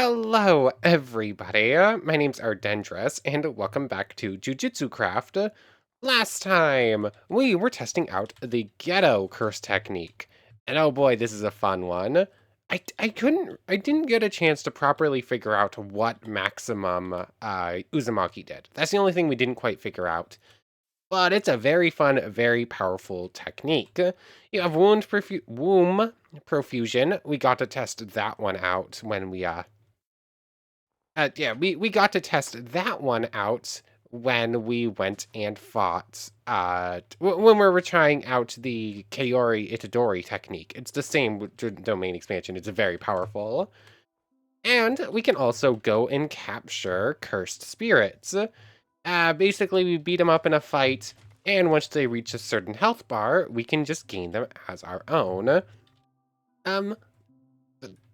Hello, everybody. My name's Ardendris, and welcome back to Jujutsu Craft. Last time, we were testing out the Ghetto Curse technique. And oh boy, this is a fun one. I didn't get a chance to properly figure out what maximum Uzumaki did. That's the only thing we didn't quite figure out. But it's a very fun, very powerful technique. You have womb profusion. We got to test that one out when we got to test that one out when we went and fought, when we were trying out the Kaori Itadori technique. It's the same with domain expansion. It's very powerful. And we can also go and capture cursed spirits. Basically, we beat them up in a fight, and once they reach a certain health bar, we can just gain them as our own.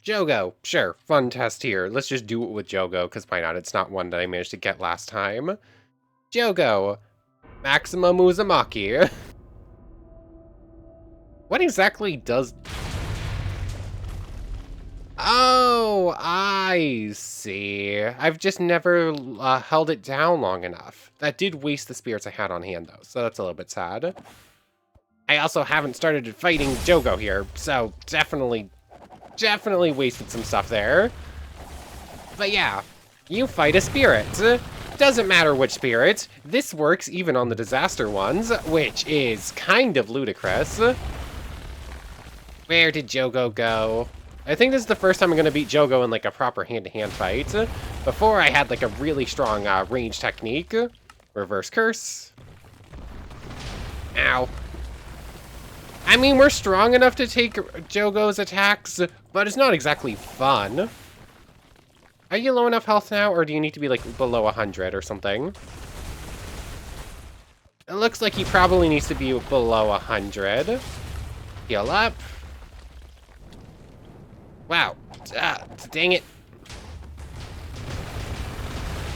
Jogo, sure, fun test here. Let's just do it with Jogo, because why not? It's not one that I managed to get last time. Jogo, Maximum Uzumaki. What exactly does... Oh, I see. I've just never held it down long enough. That did waste the spirits I had on hand, though, so that's a little bit sad. I also haven't started fighting Jogo here, so definitely wasted some stuff there. But yeah, you fight a spirit. Doesn't matter which spirit. This works even on the disaster ones, which is kind of ludicrous. Where did Jogo go? I think this is the first time I'm going to beat Jogo in like a proper hand-to-hand fight. Before I had like a really strong range technique. Reverse curse. Ow. I mean, we're strong enough to take Jogo's attacks, but it's not exactly fun. Are you low enough health now, or do you need to be like below 100 or something? It looks like he probably needs to be below 100. Heal up. Wow. Dang it.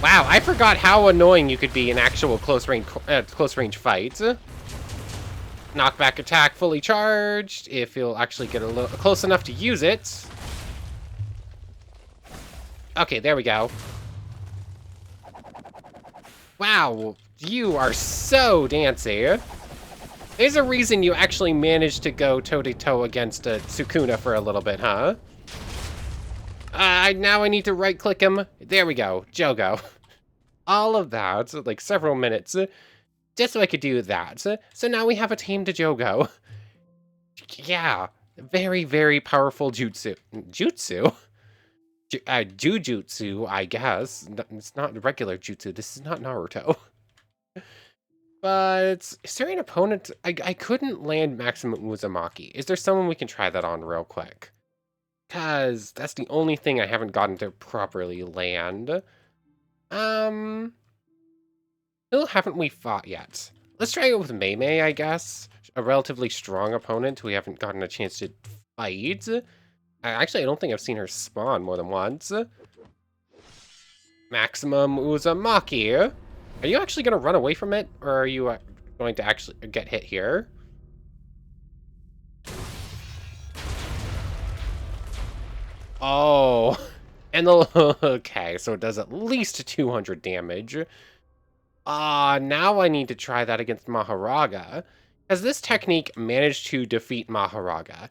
Wow, I forgot how annoying you could be in actual close range fights. Knockback attack fully charged, if you'll actually get a little close enough to use it. Okay, there we go. Wow, you are so dancy. There's a reason you actually managed to go toe-to-toe against Sukuna for a little bit, huh? Now I need to right-click him. There we go, Jogo. All of that, like several minutes, just so I could do that. So now we have a team to Jogo. Yeah, very, very powerful jutsu. Jutsu? Jujutsu, I guess. It's not regular jutsu. This is not Naruto. But is there an opponent? I couldn't land Maximum Uzumaki. Is there someone we can try that on real quick? Because that's the only thing I haven't gotten to properly land. Who haven't we fought yet? Let's try it with Mei, I guess. A relatively strong opponent we haven't gotten a chance to fight. Actually, I don't think I've seen her spawn more than once. Maximum Uzumaki. Are you actually going to run away from it? Or are you going to actually get hit here? Oh. And okay, so it does at least 200 damage. Now I need to try that against Maharaga. As this technique managed to defeat Maharaga.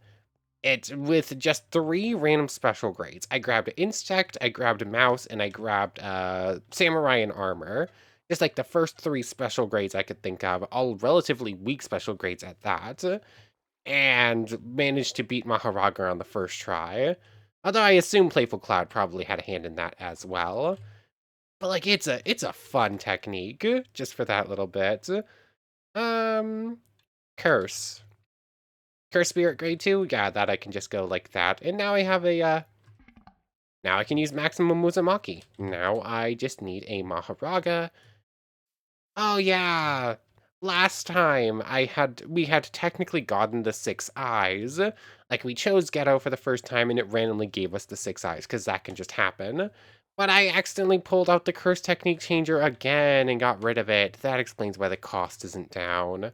It's with just 3 random special grades. I grabbed Insect, I grabbed Mouse, and I grabbed Samurai and Armor. Just like the first 3 special grades I could think of, all relatively weak special grades at that. And managed to beat Maharaga on the first try. Although I assume Playful Cloud probably had a hand in that as well. But like it's a fun technique, just for that little bit. Curse. Curse Spirit grade 2? Yeah, that I can just go like that. And now I have a, now I can use Maximum Uzumaki. Now I just need a Maharaga. Oh yeah! Last time we had technically gotten the 6 eyes. Like we chose Ghetto for the first time and it randomly gave us the 6 eyes, because that can just happen. But I accidentally pulled out the curse technique changer again and got rid of it. That explains why the cost isn't down.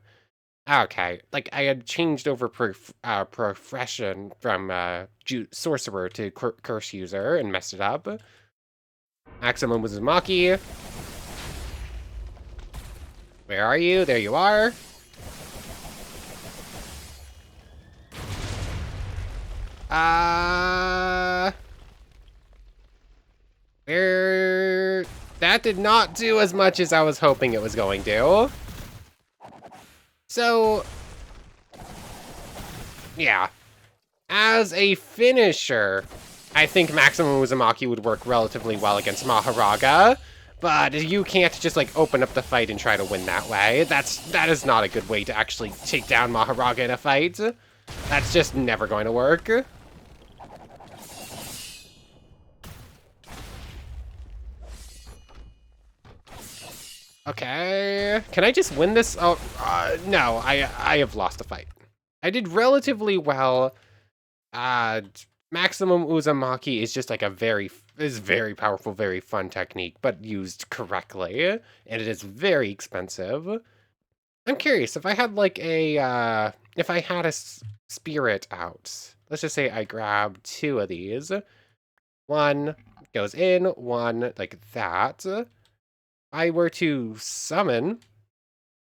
Okay, like, I had changed over profession from, sorcerer to curse user and messed it up. Maximum Uzumaki. Where are you? There you are. Where... That did not do as much as I was hoping it was going to. So, yeah. As a finisher, I think Maximum Uzumaki would work relatively well against Mahoraga, but you can't just, like, open up the fight and try to win that way. That is not a good way to actually take down Mahoraga in a fight. That's just never going to work. Okay, can I just win this? Oh, no, I have lost a fight. I did relatively well. Maximum Uzumaki is just like very powerful, very fun technique, but used correctly, and it is very expensive. I'm curious, if I had like if I had a spirit out, let's just say I grab 2 of these. One goes in, one like that. I were to summon,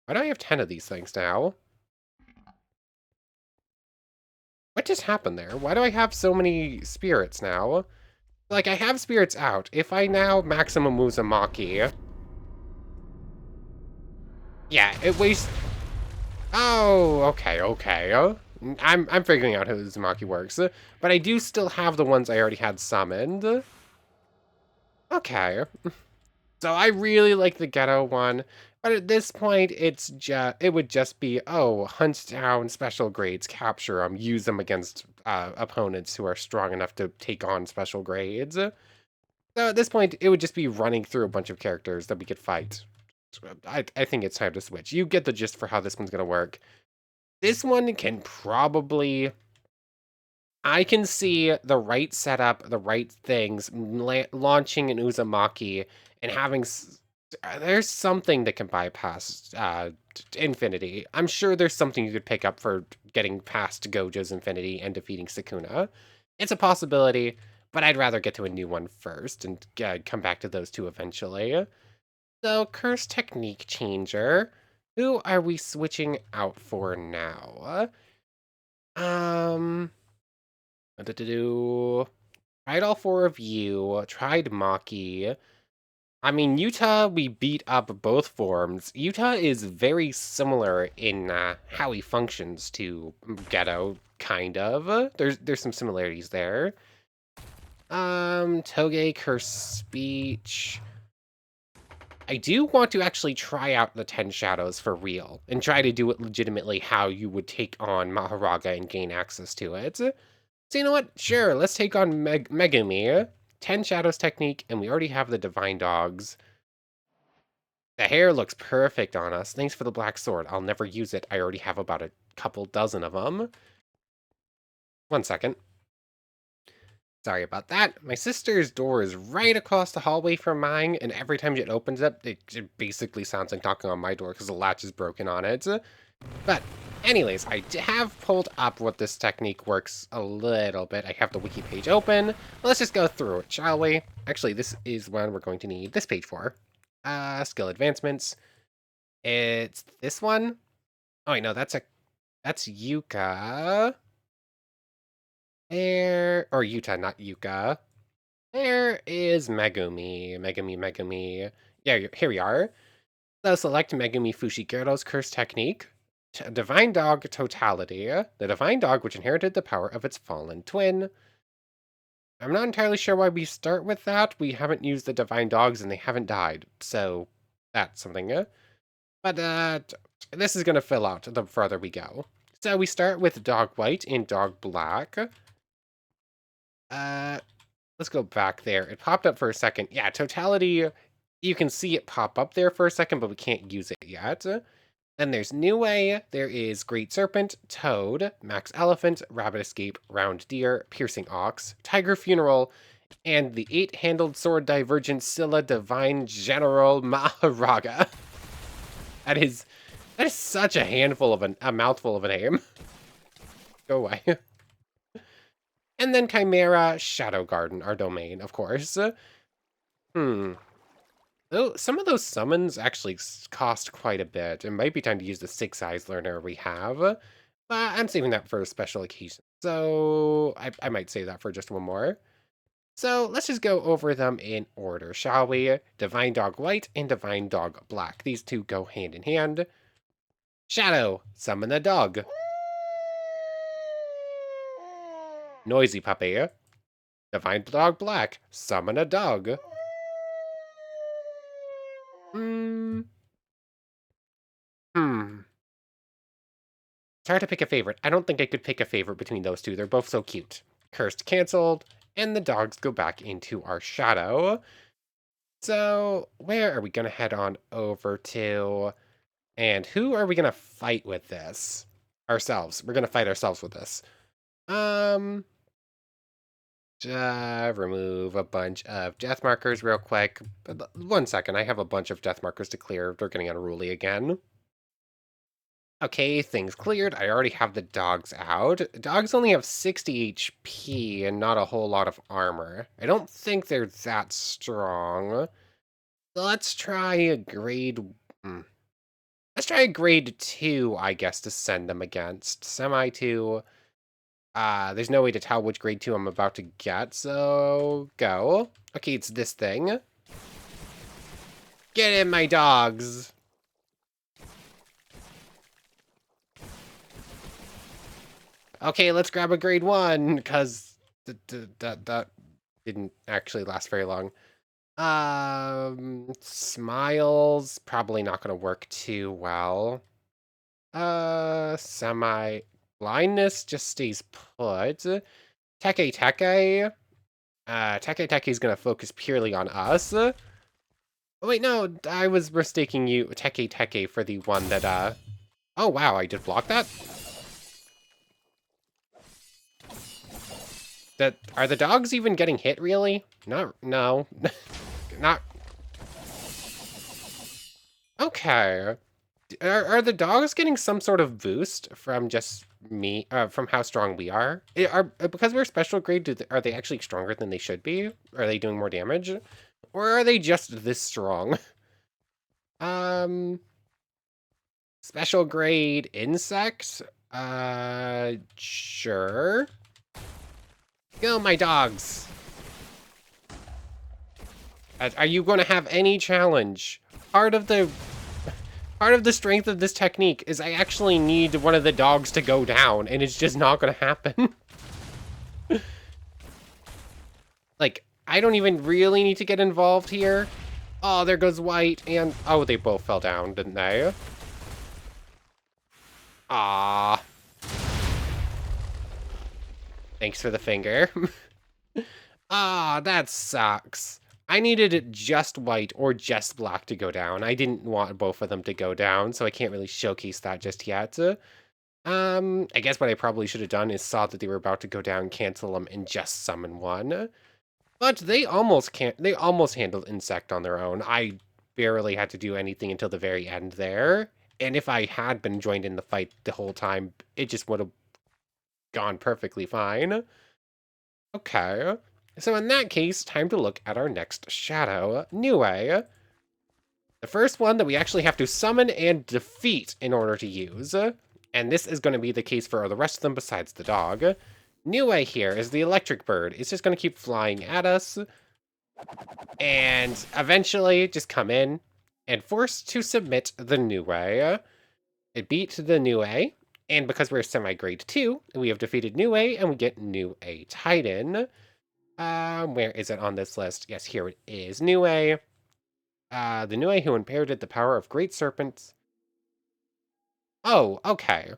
why do I have 10 of these things now? What just happened there? Why do I have so many spirits now? Like, I have spirits out. If I now Maximum Uzumaki... Yeah, it wastes... Oh, okay. I'm figuring out how Uzumaki works. But I do still have the ones I already had summoned. Okay. So I really like the ghetto one. But at this point, it would just be, oh, hunt down special grades, capture them, use them against opponents who are strong enough to take on special grades. So at this point, it would just be running through a bunch of characters that we could fight. So I think it's time to switch. You get the gist for how this one's going to work. This one can probably... I can see the right setup, the right things, launching an Uzumaki and having... There's something that can bypass Infinity. I'm sure there's something you could pick up for getting past Gojo's Infinity and defeating Sukuna. It's a possibility, but I'd rather get to a new one first and come back to those two eventually. So, Curse Technique Changer. Who are we switching out for now? Tried all 4 of you. Tried Maki. I mean, Yuta, we beat up both forms. Yuta is very similar in how he functions to Geto, kind of. There's some similarities there. Toge, Curse Speech. I do want to actually try out the 10 Shadows for real, and try to do it legitimately how you would take on Mahoraga and gain access to it. So you know what? Sure, let's take on Megumi. 10 Shadows technique, and we already have the Divine Dogs. The hair looks perfect on us. Thanks for the black sword. I'll never use it. I already have about a couple dozen of them. 1 second. Sorry about that. My sister's door is right across the hallway from mine, and every time it opens up, it basically sounds like knocking on my door because the latch is broken on it. But anyways, I have pulled up what this technique works a little bit. I have the wiki page open. Let's just go through it, shall we? Actually, this is one we're going to need this page for. Skill advancements. It's this one. Oh, wait, no, that's Yuka. There, or Yuta, not Yuka. There is Megumi. Yeah, here we are. So select Megumi Fushigero's Curse Technique. Divine Dog Totality. The Divine Dog which inherited the power of its fallen twin. I'm not entirely sure why we start with that. We haven't used the Divine Dogs and they haven't died. So that's something. But this is going to fill out the further we go. So we start with Dog White and Dog Black. Let's go back there. It popped up for a second. Yeah, Totality, you can see it pop up there for a second, but we can't use it yet. Then there's New Way. There is Great Serpent, Toad, Max Elephant, Rabbit Escape, Round Deer, Piercing Ox, Tiger Funeral, and the 8-handled sword Divergent Scylla Divine General Mahoraga. That is That is such a a mouthful of a name. Go away. And then Chimera, Shadow Garden, our domain, of course. Hmm. Oh, some of those summons actually cost quite a bit. It might be time to use the 6 Eyes Learner we have. But I'm saving that for a special occasion. So I might save that for just one more. So let's just go over them in order, shall we? Divine Dog White and Divine Dog Black. These two go hand in hand. Shadow, summon a dog. Noisy puppy. Divine Dog Black, summon a dog. Hmm. Hmm. It's hard to pick a favorite. I don't think I could pick a favorite between those two. They're both so cute. Cursed canceled, and the dogs go back into our shadow. So, where are we going to head on over to? And who are we going to fight with this? Ourselves. We're going to fight ourselves with this. Um, remove a bunch of death markers real quick. 1 second, I have a bunch of death markers to clear. They're getting unruly again. Okay, things cleared. I already have the dogs out. Dogs only have 60 HP and not a whole lot of armor. I don't think they're that strong. Let's try a grade... Let's try a grade 2, I guess, to send them against. Semi 2. There's no way to tell which grade 2 I'm about to get, so... Go. Okay, it's this thing. Get in, my dogs! Okay, let's grab a grade 1, because that didn't actually last very long. Smiles, probably not going to work too well. Blindness just stays put. Teke Teke. Teke Teke is going to focus purely on us. Oh, wait, no, I was mistaking you, Teke Teke, for the one that, Oh, wow, I did block that? Are the dogs even getting hit, really? No. Not... Okay. Are the dogs getting some sort of boost from just from how strong we are? Because we're special grade, are they actually stronger than they should be? Are they doing more damage? Or are they just this strong? Um, special grade insect? Sure. Go, my dogs. Are you going to have any challenge? Part of the strength of this technique is I actually need one of the dogs to go down, and it's just not going to happen. Like, I don't even really need to get involved here. Oh, there goes White, and... Oh, they both fell down, didn't they? Ah. Thanks for the finger. Ah, that sucks. I needed just White or just Black to go down. I didn't want both of them to go down, so I can't really showcase that just yet. I guess what I probably should have done is saw that they were about to go down, cancel them, and just summon one. But they almost handled Insect on their own. I barely had to do anything until the very end there. And if I had been joined in the fight the whole time, it just would have gone perfectly fine. Okay. So in that case, time to look at our next shadow, Niue. The first one that we actually have to summon and defeat in order to use. And this is going to be the case for the rest of them besides the dog. Niue here is the electric bird. It's just going to keep flying at us. And eventually just come in and force to submit the Niue. It beat the Niue. And because we're semi-grade 2, we have defeated Niue and we get Niue Titan. Where is it on this list? Yes, here it is. Niue. The Niue who inherited the power of Great Serpents. Oh, okay.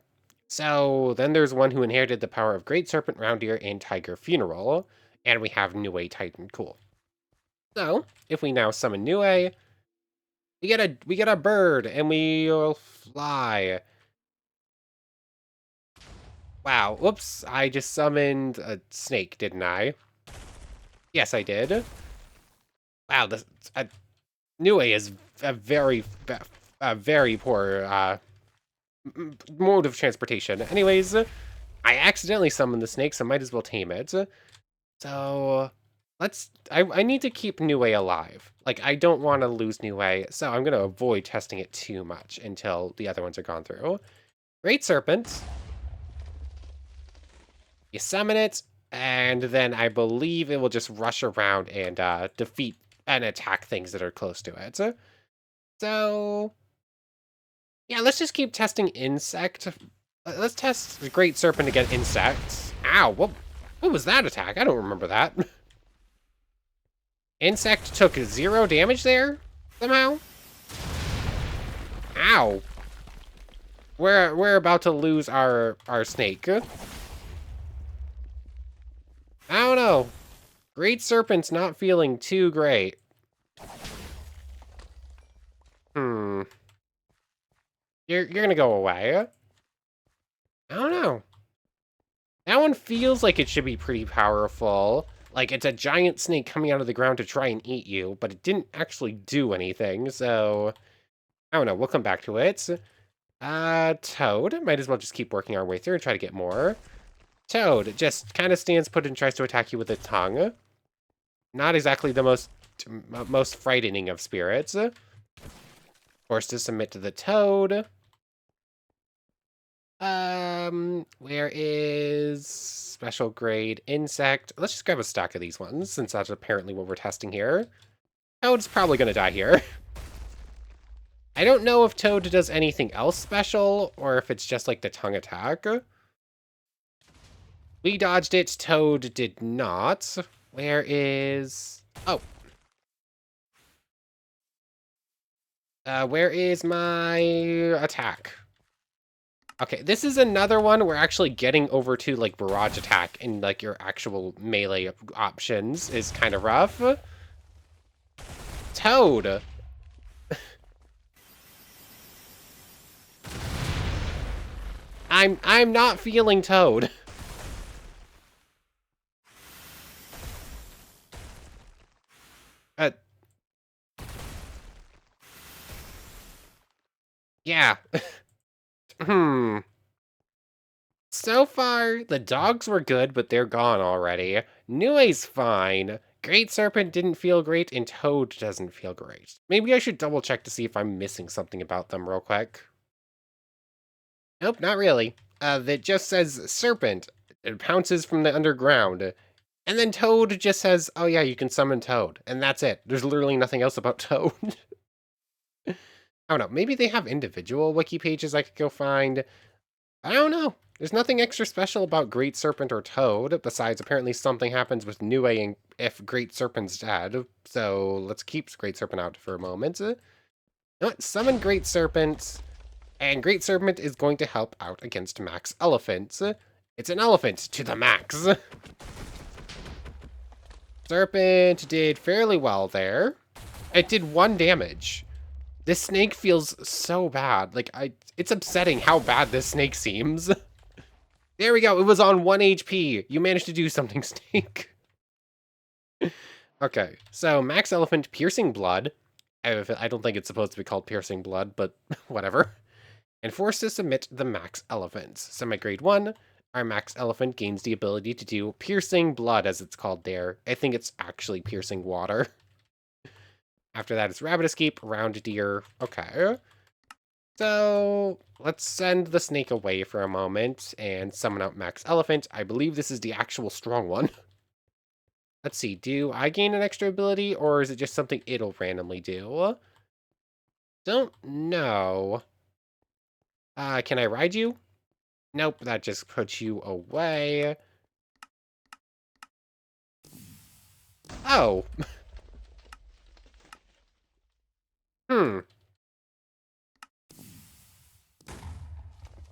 So then there's one who inherited the power of Great Serpent, Roundeer, and Tiger Funeral. And we have Niue Titan. Cool. So, if we now summon Niue, we get a bird, and we'll fly. Wow, whoops, I just summoned a snake, didn't I? Yes, I did. Wow, this Niue is a very poor mode of transportation. Anyways, I accidentally summoned the snake, so might as well tame it. So I need to keep Nue alive. Like, I don't want to lose Nue, so I'm going to avoid testing it too much until the other ones are gone through. Great Serpent. You summon it, and then I believe it will just rush around and defeat and attack things that are close to it. So, yeah, let's just keep testing Insect. Let's test the Great Serpent against Insects. Ow, what was that attack? I don't remember that. Insect took 0 damage there, somehow. Ow. We're about to lose our snake. I don't know. Great Serpent's not feeling too great. You're gonna go away. I don't know. That one feels like it should be pretty powerful. Like, it's a giant snake coming out of the ground to try and eat you, but it didn't actually do anything, so... I don't know, we'll come back to it. Toad. Might as well just keep working our way through and try to get more. Toad just kind of stands put and tries to attack you with its tongue. Not exactly the most frightening of spirits. Forced to submit to the Toad. Where is special grade insect? Let's just grab a stack of these ones, since that's apparently what we're testing here. Toad's probably gonna die here. I don't know if Toad does anything else special, or if it's just like the tongue attack. We dodged it, Toad did not. Where is... Oh. Where is my attack? Okay, this is another one we're actually getting over to, like, barrage attack and, like, your actual melee options is kind of rough. Toad! I'm not feeling Toad. Yeah. So far, the dogs were good, but they're gone already. Nue's fine. Great Serpent didn't feel great, and Toad doesn't feel great. Maybe I should double check to see if I'm missing something about them real quick. Nope, not really. That just says Serpent. It pounces from the underground. And then Toad just says, oh yeah, you can summon Toad. And that's it. There's literally nothing else about Toad. I don't know. Maybe they have individual wiki pages I could go find. I don't know. There's nothing extra special about Great Serpent or Toad, besides apparently something happens with Nue if Great Serpent's dead. So let's keep Great Serpent out for a moment. You know what? Summon Great Serpent, and Great Serpent is going to help out against Max Elephant. It's an elephant to the max. Serpent did fairly well there. It did 1 damage. This snake feels so bad. Like, it's upsetting how bad this snake seems. There we go. It was on 1 HP. You managed to do something, snake. Okay, so Max Elephant, Piercing Blood. I don't think it's supposed to be called Piercing Blood, but whatever. And forced to submit the Max Elephant. Semi-grade 1. Our Max Elephant gains the ability to do Piercing Blood, as it's called there. I think it's actually Piercing Water. After that, it's Rabbit Escape, Round Deer. Okay. So, let's send the snake away for a moment and summon out Max Elephant. I believe this is the actual strong one. Let's see, do I gain an extra ability, or is it just something it'll randomly do? Don't know. Can I ride you? Nope, that just puts you away. Oh.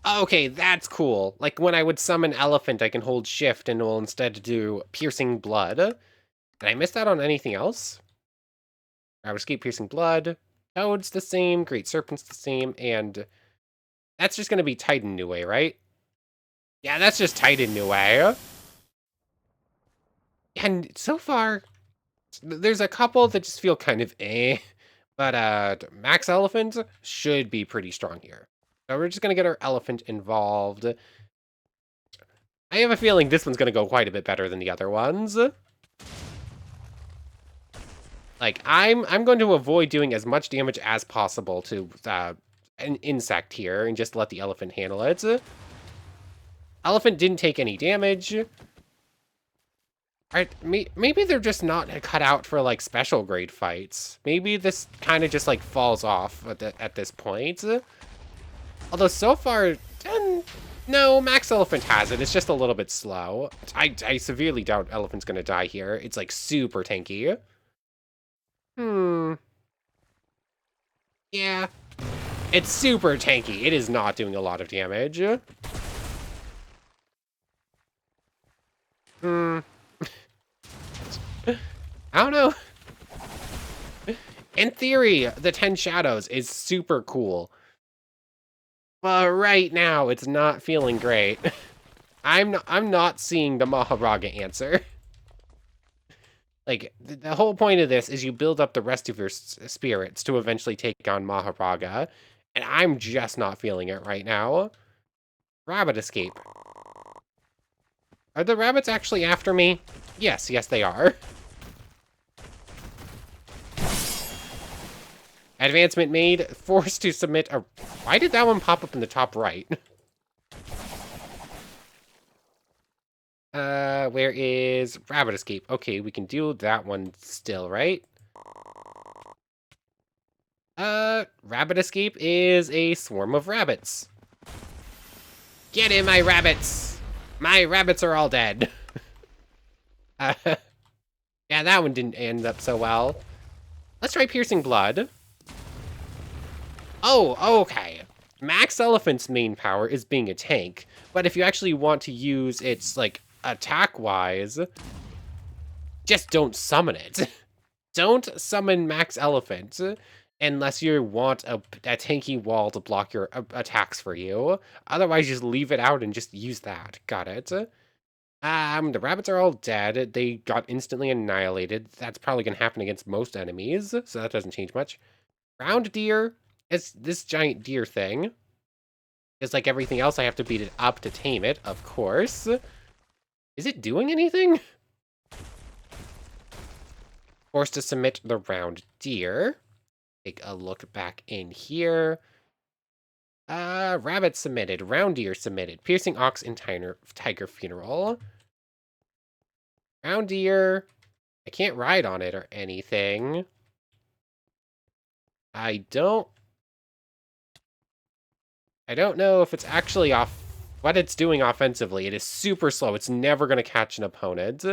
Okay, that's cool. Like, when I would summon Elephant, I can hold Shift and it will instead do Piercing Blood. Did I miss out on anything else? I would escape Piercing Blood. Toad's the same, Great Serpent's the same, and that's just going to be Titan Nue, right? Yeah, that's just Titan Nue. And so far, there's a couple that just feel kind of eh. But Max Elephant should be pretty strong here. So we're just gonna get our elephant involved. I have a feeling this one's gonna go quite a bit better than the other ones. Like, I'm going to avoid doing as much damage as possible to an insect here and just let the elephant handle it. Elephant didn't take any damage. Alright, maybe they're just not cut out for, like, special grade fights. Maybe this kind of just, like, falls off at this point. Although, so far, no, Max Elephant has it. It's just a little bit slow. I severely doubt Elephant's gonna die here. It's, like, super tanky. Yeah. It's super tanky. It is not doing a lot of damage. I don't know. In theory, the 10 Shadows is super cool. But right now, it's not feeling great. I'm not seeing the Maharaga answer. Like, the whole point of this is you build up the rest of your spirits to eventually take on Maharaga, and I'm just not feeling it right now. Rabbit escape. Are the rabbits actually after me? Yes, they are. Advancement made. Forced to submit a... Why did that one pop up in the top right? Where is rabbit escape? Okay, we can do that one still, right? Rabbit escape is a swarm of rabbits. Get in, my rabbits! My rabbits are all dead. Yeah, that one didn't end up so well. Let's try piercing blood. Oh, okay. Max Elephant's main power is being a tank, but if you actually want to use its, like, attack-wise, just don't summon it. Don't summon Max Elephant unless you want a tanky wall to block your attacks for you. Otherwise, just leave it out and just use that. Got it. The rabbits are all dead. They got instantly annihilated. That's probably going to happen against most enemies, so that doesn't change much. Round deer. It's this giant deer thing. Just like everything else, I have to beat it up to tame it, of course. Is it doing anything? Forced to submit the round deer. Take a look back in here. Rabbit submitted. Round deer submitted. Piercing ox and tiger funeral. Round deer. I can't ride on it or anything. I don't know if it's actually what it's doing offensively. It is super slow. It's never going to catch an opponent.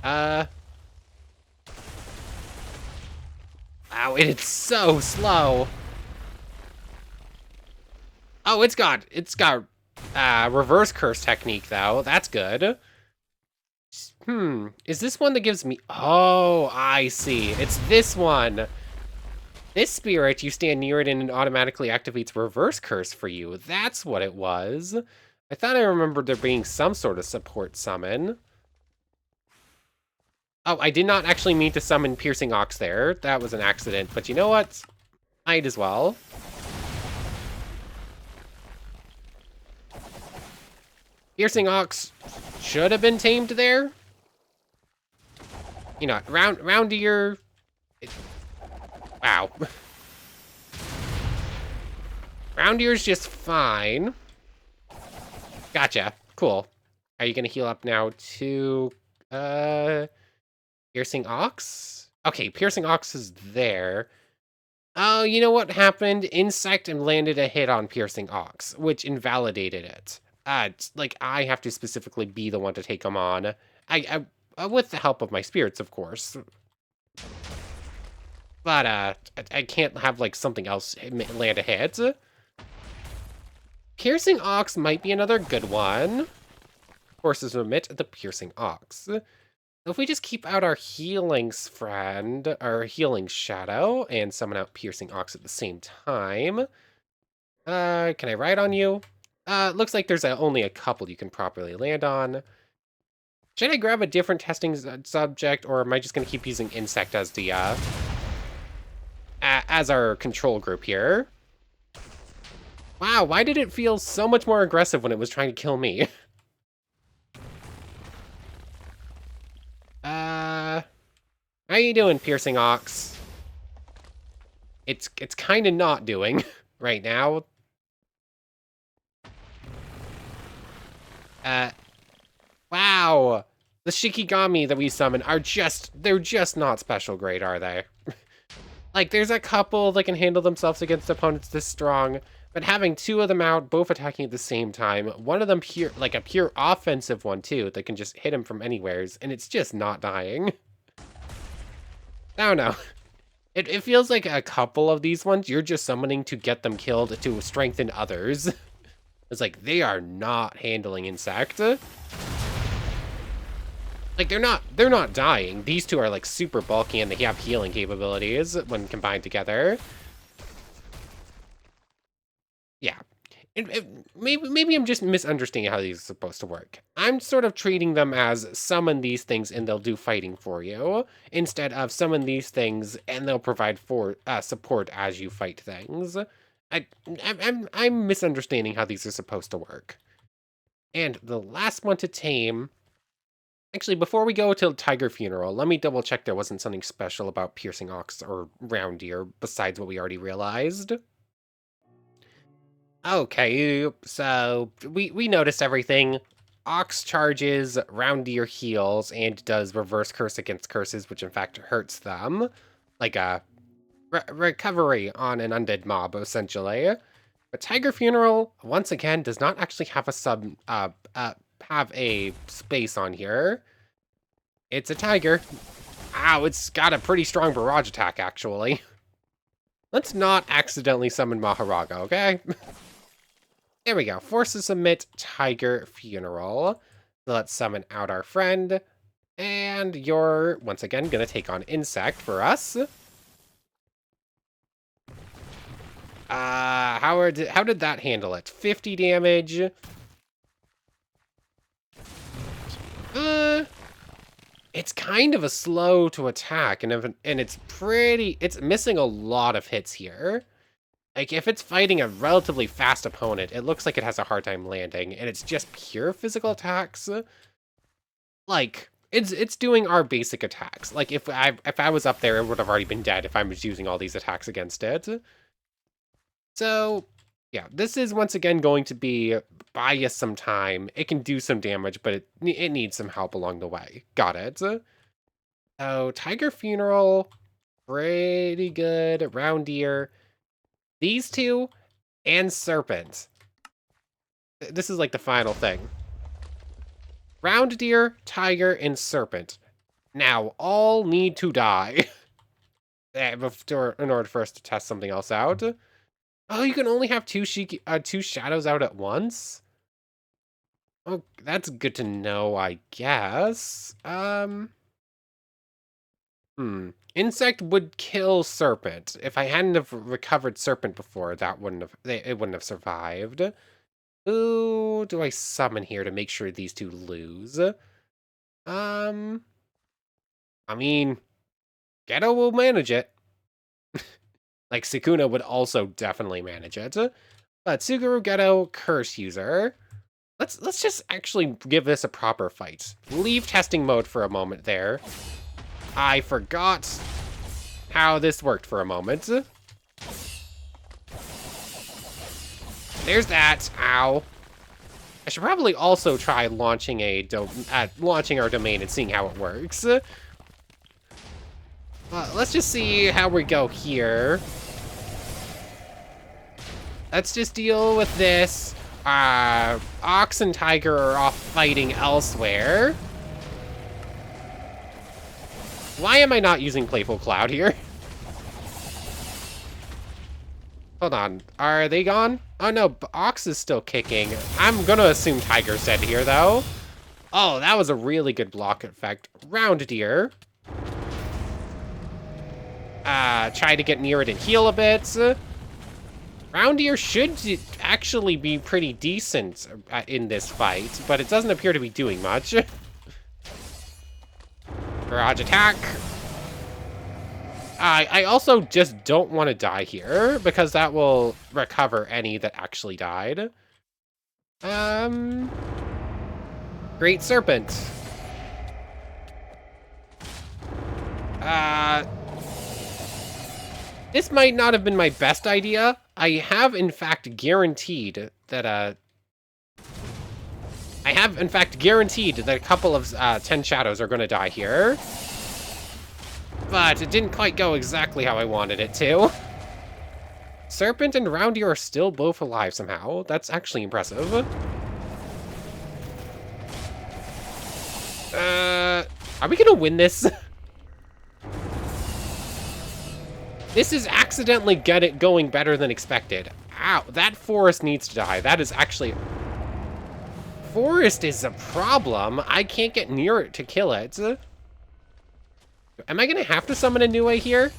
Wow, it is so slow. Oh, it's got reverse curse technique though. That's good. Is this one that gives me... Oh, I see. It's this one. This spirit, you stand near it and it automatically activates reverse curse for you. That's what it was. I thought I remembered there being some sort of support summon. Oh, I did not actually mean to summon Piercing Ox there. That was an accident, but you know what? Might as well. Piercing Ox should have been tamed there. You know, round deer... Wow. Round deer's just fine. Gotcha. Cool. Are you gonna heal up now to Piercing Ox? Okay, Piercing Ox is there. Oh, you know what happened? Insect and landed a hit on Piercing Ox, which invalidated it. Like, I have to specifically be the one to take him on. I with the help of my spirits, of course. But, I can't have, like, something else land a hit. Piercing Ox might be another good one. Forces omit the Piercing Ox. So if we just keep out our healings friend, our healing shadow, and summon out Piercing Ox at the same time. Can I ride on you? Looks like there's only a couple you can properly land on. Should I grab a different testing subject, or am I just going to keep using Insect as the, as our control group here? Wow, why did it feel so much more aggressive when it was trying to kill me? How you doing, Piercing Ox? It's kind of not doing right now. Uh, wow. The Shikigami that we summon are they're just not special grade, are they? Like, there's a couple that can handle themselves against opponents this strong, but having two of them out, both attacking at the same time, one of them like a pure offensive one too, that can just hit him from anywheres, and it's just not dying. I don't know. It feels like a couple of these ones, you're just summoning to get them killed to strengthen others. It's like, they are not handling Insect. Like, they're not dying. These two are, like, super bulky, and they have healing capabilities when combined together. Yeah. Maybe I'm just misunderstanding how these are supposed to work. I'm sort of treating them as summon these things and they'll do fighting for you, instead of summon these things and they'll provide support as you fight things. I'm misunderstanding how these are supposed to work. And the last one to tame... Actually, before we go to Tiger Funeral, let me double check there wasn't something special about Piercing Ox or Round Deer besides what we already realized. Okay, so we noticed everything. Ox charges, Round Deer heals, and does reverse curse against curses, which in fact hurts them. Like a recovery on an undead mob, essentially. But Tiger Funeral, once again, does not actually have have a space on here. It's a tiger. Ow, it's got a pretty strong barrage attack, actually. Let's not accidentally summon Maharaga, okay? There we go. Force to submit Tiger Funeral. Let's summon out our friend. And you're, once again, going to take on Insect for us. How did that handle it? 50 damage. It's kind of a slow to attack, and it's missing a lot of hits here. Like, if it's fighting a relatively fast opponent, it looks like it has a hard time landing, and it's just pure physical attacks. Like, it's doing our basic attacks. Like, if I was up there, it would have already been dead if I was using all these attacks against it. So, yeah, this is once again going to be buy us some time. It can do some damage, but it needs some help along the way. Got it. So, Tiger Funeral, pretty good. Round Deer. These two, and Serpent. This is like the final thing. Round Deer, Tiger, and Serpent. Now, all need to die. In order for us to test something else out. Oh, you can only have two shadows out at once? Oh, that's good to know, I guess. Insect would kill Serpent. If I hadn't have recovered Serpent before, it wouldn't have survived. Who do I summon here to make sure these two lose? I mean, Ghetto will manage it. Like, Sukuna would also definitely manage it. But Suguru, Ghetto, Curse User. Let's just actually give this a proper fight. Leave testing mode for a moment there. I forgot how this worked for a moment. There's that. Ow. I should probably also try launching launching our domain and seeing how it works. Let's just see how we go here. Let's just deal with this. Ox and Tiger are off fighting elsewhere. Why am I not using Playful Cloud here? Hold on. Are they gone? Oh no, Ox is still kicking. I'm gonna assume Tiger's dead here, though. Oh, that was a really good block effect. Round Deer. Try to get near it and heal a bit. Round Deer should actually be pretty decent in this fight, but it doesn't appear to be doing much. Barrage attack. I also just don't want to die here, because that will recover any that actually died. Great Serpent. This might not have been my best idea. I have, in fact, guaranteed that, a couple of 10 shadows are going to die here. But it didn't quite go exactly how I wanted it to. Serpent and Roundier are still both alive somehow. That's actually impressive. Are we gonna win this? This is accidentally going better than expected. Ow, that forest needs to die. That is actually... Forest is a problem. I can't get near it to kill it. Am I gonna have to summon a Nue here?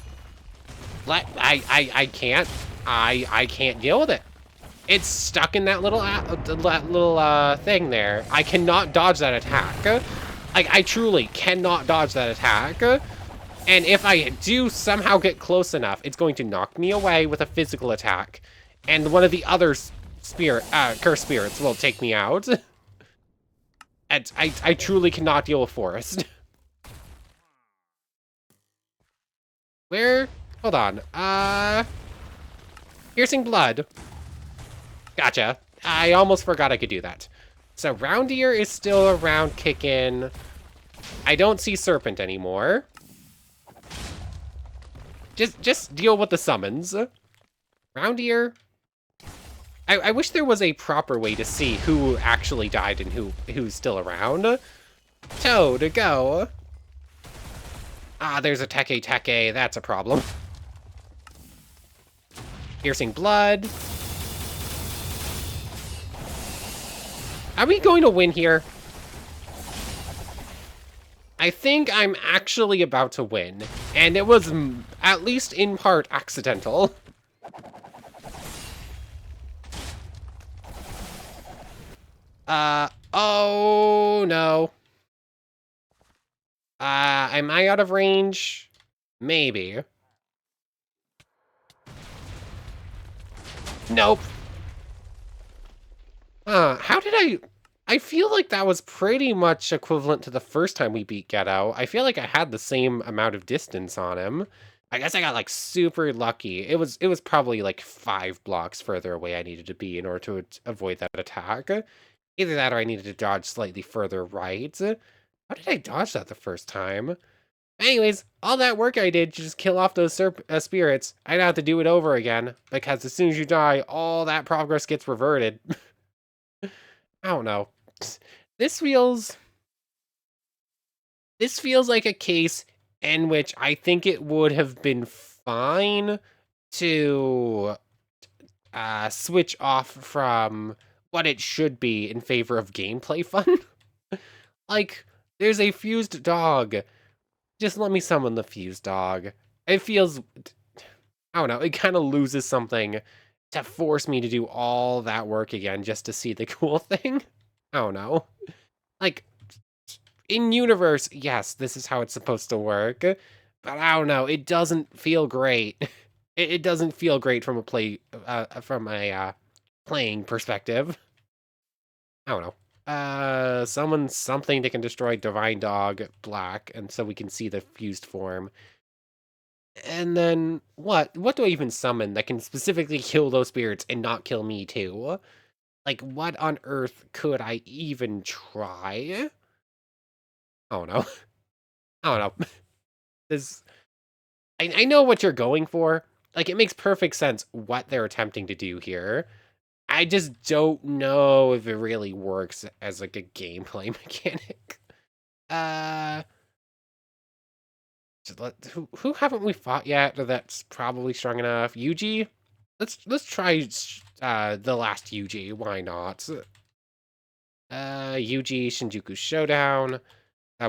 I can't. I can't deal with it. It's stuck in that little thing there. I cannot dodge that attack. Like, I truly cannot dodge that attack. And if I do somehow get close enough, it's going to knock me away with a physical attack. And one of the other curse spirits will take me out. And I truly cannot deal with forest. Where? Hold on. Piercing blood. Gotcha. I almost forgot I could do that. So Roundier is still around kicking. I don't see Serpent anymore. Just deal with the summons. Roundier. I wish there was a proper way to see who actually died and who's still around. Toad, go. Ah, there's a Teke. That's a problem. Piercing blood. Are we going to win here? I think I'm actually about to win. And it was, at least in part, accidental. Oh no. Am I out of range? Maybe. Nope. How did I feel like that was pretty much equivalent to the first time we beat Ghetto. I feel like I had the same amount of distance on him. I guess I got, like, super lucky. It was probably, like, 5 blocks further away I needed to be in order to avoid that attack. Either that or I needed to dodge slightly further right. How did I dodge that the first time? Anyways, all that work I did to just kill off those spirits, I'd have to do it over again, because as soon as you die, all that progress gets reverted. I don't know. This feels like a case in which I think it would have been fine to switch off from what it should be in favor of gameplay fun. Like, there's a fused dog. Just let me summon the fused dog. It feels... I don't know, it kind of loses something to force me to do all that work again just to see the cool thing. I don't know. Like, in universe, yes, this is how it's supposed to work. But I don't know, it doesn't feel great. It doesn't feel great from a playing perspective. I don't know. Summon something that can destroy Divine Dog Black, and so we can see the fused form. And then, what do I even summon that can specifically kill those spirits and not kill me too? Like, what on earth could I even try? I don't know. I don't know. I know what you're going for. Like, it makes perfect sense what they're attempting to do here. I just don't know if it really works as, like, a gameplay mechanic. Who haven't we fought yet that's probably strong enough? Yuji? Let's try the last Yuji. Why not? Yuji Shinjuku Showdown.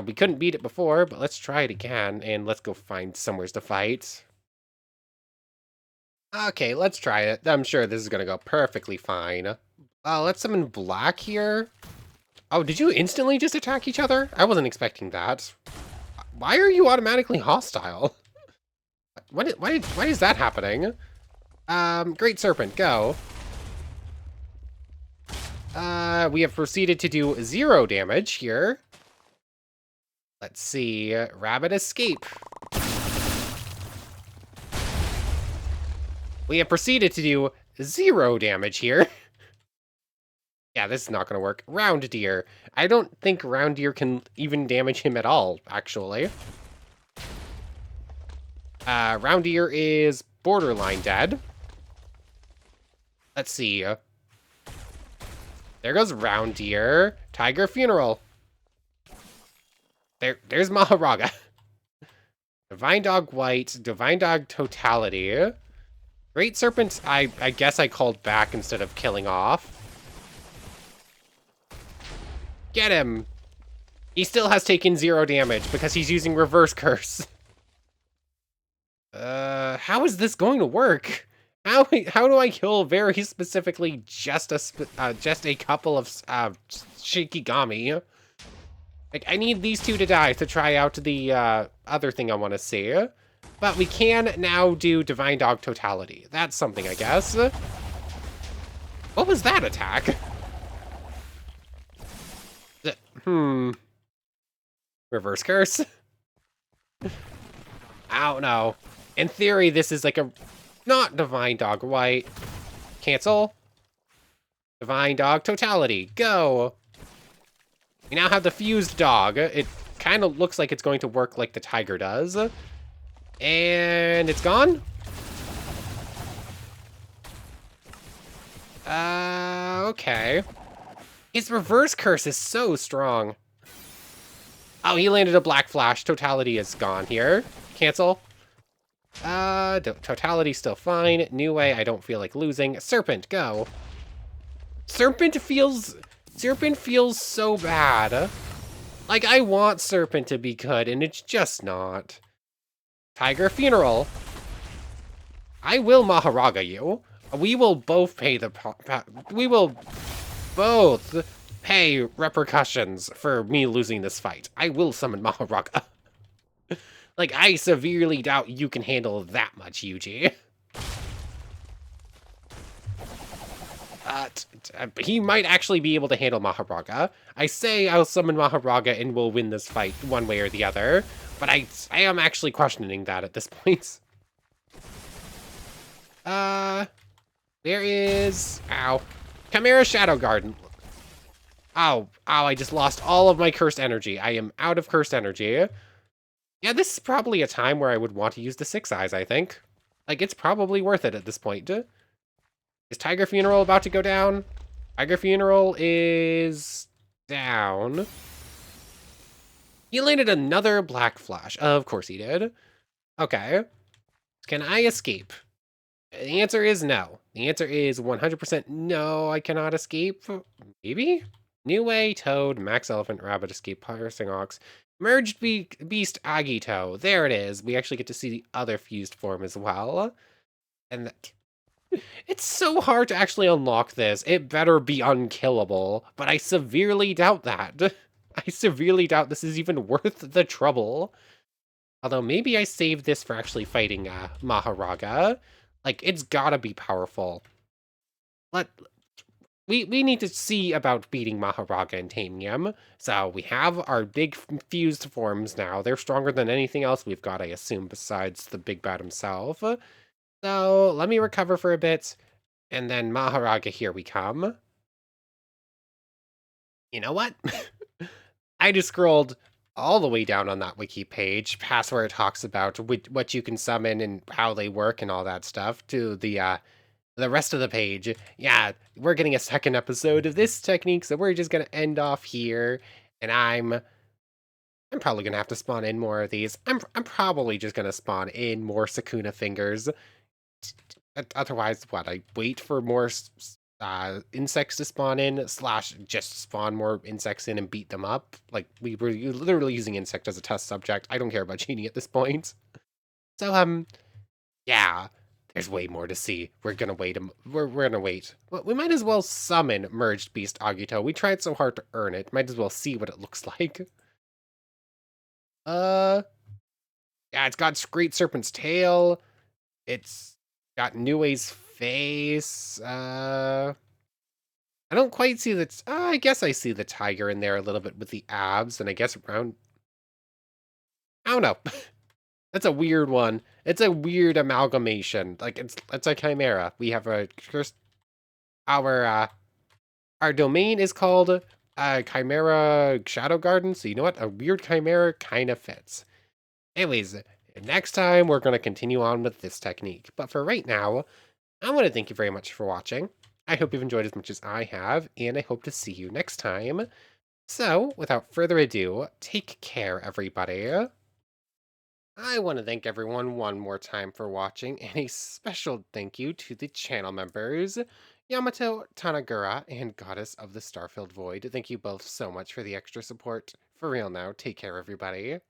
We couldn't beat it before, but let's try it again, and let's go find somewheres to fight. Okay, let's try it. I'm sure this is gonna go perfectly fine. Let's summon Black here. Oh, did you instantly just attack each other? I wasn't expecting that. Why are you automatically hostile? Why is that happening? Great Serpent, go. We have proceeded to do 0 damage here. Let's see. Rabbit escape. We have proceeded to do 0 damage here. Yeah, this is not going to work. Round Deer. I don't think Round Deer can even damage him at all, actually. Round Deer is borderline dead. Let's see. There goes Round Deer. Tiger Funeral. There's Maharaga. Divine Dog White. Divine Dog Totality. Great Serpent, I guess I called back instead of killing off. Get him! He still has taken 0 damage because he's using Reverse Curse. How is this going to work? How do I kill very specifically just a couple of Shikigami? Like, I need these 2 to die to try out the other thing I want to see. But we can now do Divine Dog Totality. That's something, I guess. What was that attack? Reverse Curse? I don't know. In theory, this is like a... Not Divine Dog White. Cancel. Divine Dog Totality. Go! We now have the fused dog. It kind of looks like it's going to work like the tiger does. And it's gone? Okay. His Reverse Curse is so strong. Oh, he landed a Black Flash. Totality is gone here. Cancel. Totality's still fine. New Way, I don't feel like losing. Serpent, go. Serpent feels so bad. Like, I want Serpent to be good, and it's just not. Tiger Funeral. I will Maharaga you. We will both pay the... We will both pay repercussions for me losing this fight. I will summon Maharaga. Like, I severely doubt you can handle that much, Yuji. He might actually be able to handle Maharaga. I say I'll summon Maharaga and we'll win this fight one way or the other, but I am actually questioning that at this point. There is... Ow. Chimera Shadow Garden. Ow, I just lost all of my cursed energy. I am out of cursed energy. Yeah, this is probably a time where I would want to use the 6 eyes, I think. Like, it's probably worth it at this point. Is Tiger Funeral about to go down? Tiger Funeral is down. He landed another Black Flash. Of course he did. Okay. Can I escape? The answer is no. The answer is 100% no, I cannot escape. Maybe? New Way, Toad, Max Elephant, Rabbit, Escape, Piercing Ox, Merged Beast, Agito. There it is. We actually get to see the other fused form as well. And that... It's so hard to actually unlock this. It better be unkillable, but I severely doubt that. I severely doubt this is even worth the trouble. Although maybe I saved this for actually fighting Maharaga. Like, it's gotta be powerful. We need to see about beating Maharaga and taming him. So we have our big fused forms now. They're stronger than anything else we've got, I assume, besides the big bad himself. So let me recover for a bit, and then Maharaga, here we come. You know what? I just scrolled all the way down on that wiki page, past where it talks about what you can summon and how they work and all that stuff, to the rest of the page. Yeah, we're getting a second episode of this technique, so we're just gonna end off here, and I'm probably gonna have to spawn in more of these. I'm probably just gonna spawn in more Sakuna fingers. Otherwise, what? I wait for more insects to spawn in, / just spawn more insects in and beat them up. Like, we were literally using insect as a test subject. I don't care about cheating at this point. So, yeah, there's way more to see. We're gonna wait. We're gonna wait. Well, we might as well summon Merged Beast Agito. We tried so hard to earn it. Might as well see what it looks like. Yeah, Yeah, it's got Great Serpent's tail. It's got Nue's face. I don't quite see the. I guess I see the tiger in there a little bit with the abs, and I guess around. I don't know. That's a weird one. It's a weird amalgamation. Like it's a chimera. We have a curse. Our domain is called Chimera Shadow Garden. So you know what? A weird chimera kind of fits. Anyways, next time we're going to continue on with this technique. But for right now, I want to thank you very much for watching. I hope you've enjoyed as much as I have, and I hope to see you next time. So, without further ado, take care, everybody. I want to thank everyone one more time for watching, and a special thank you to the channel members, Yamato, Tanagura, and Goddess of the Starfilled Void. Thank you both so much for the extra support. For real now, take care, everybody.